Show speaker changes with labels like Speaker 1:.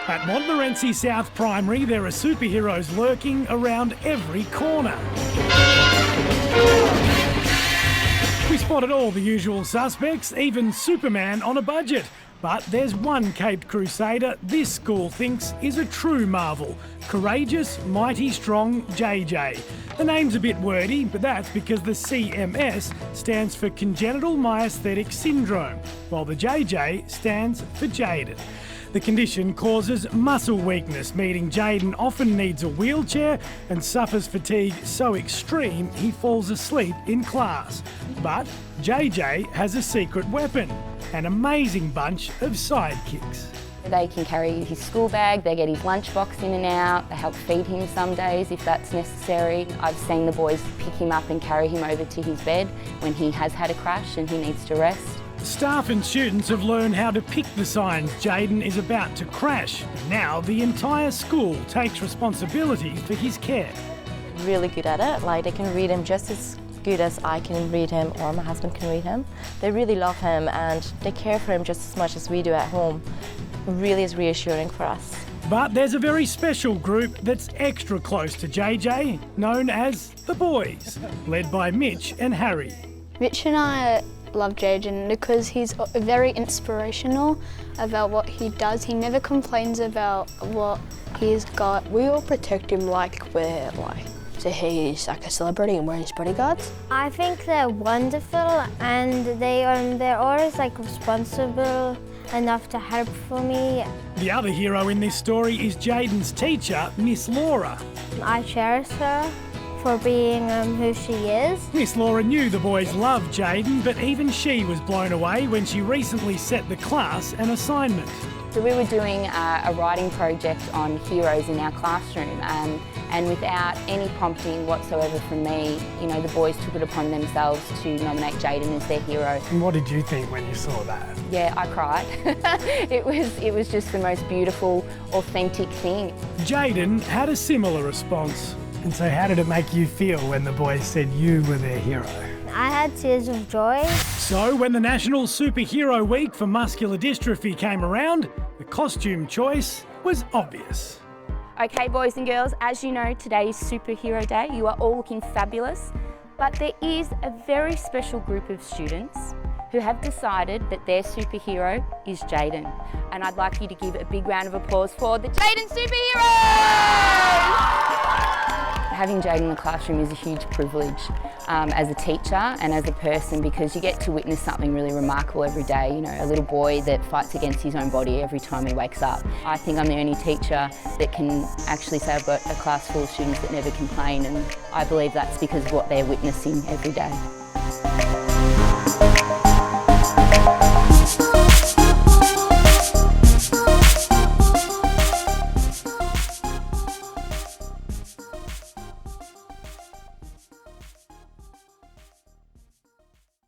Speaker 1: At Montmorency South Primary, there are superheroes lurking around every corner. We spotted all the usual suspects, even Superman on a budget. But there's one caped crusader this school thinks is a true marvel. Courageous, mighty strong JJ. The name's a bit wordy, but that's because the CMS stands for congenital myasthenic syndrome, while the JJ stands for jaded. The condition causes muscle weakness, meaning Jaden often needs a wheelchair and suffers fatigue so extreme he falls asleep in class. But JJ has a secret weapon, an amazing bunch of sidekicks.
Speaker 2: They can carry his school bag, they get his lunchbox in and out, they help feed him some days if that's necessary. I've seen the boys pick him up and carry him over to his bed when he has had a crash and he needs to rest.
Speaker 1: Staff and students have learned how to pick the signs Jaden is about to crash. Now the entire school takes responsibility for his care.
Speaker 3: Really good at it, like they can read him just as good as I can read him or my husband can read him. They really love him and they care for him just as much as we do at home. It really is reassuring for us.
Speaker 1: But there's a very special group that's extra close to JJ, known as the Boys, led by Mitch and Harry.
Speaker 4: Mitch and I love Jaden because he's very inspirational about what he does. He never complains about what he's got.
Speaker 5: We all protect him like so he's like a celebrity and we're his bodyguards.
Speaker 6: I think they're wonderful and they're always like responsible enough to help for me.
Speaker 1: The other hero in this story is Jaden's teacher, Miss Laura.
Speaker 6: I cherish her for being who she is.
Speaker 1: Miss Laura knew the boys loved Jaden, but even she was blown away when she recently set the class an assignment.
Speaker 2: So we were doing a writing project on heroes in our classroom and without any prompting whatsoever from me, you know, the boys took it upon themselves to nominate Jaden as their hero.
Speaker 1: And what did you think when you saw that?
Speaker 2: Yeah, I cried. It was just the most beautiful, authentic thing.
Speaker 1: Jaden had a similar response. And so how did it make you feel when the boys said you were their hero?
Speaker 6: I had tears of joy.
Speaker 1: So when the National Superhero Week for Muscular Dystrophy came around, the costume choice was obvious.
Speaker 2: Okay, boys and girls, as you know, today is Superhero Day. You are all looking fabulous, but there is a very special group of students who have decided that their superhero is Jaden. And I'd like you to give a big round of applause for the Jaden Superheroes! Having Jaden in the classroom is a huge privilege as a teacher and as a person because you get to witness something really remarkable every day. You know, a little boy that fights against his own body every time he wakes up. I think I'm the only teacher that can actually say I've got a class full of students that never complain, and I believe that's because of what they're witnessing every day.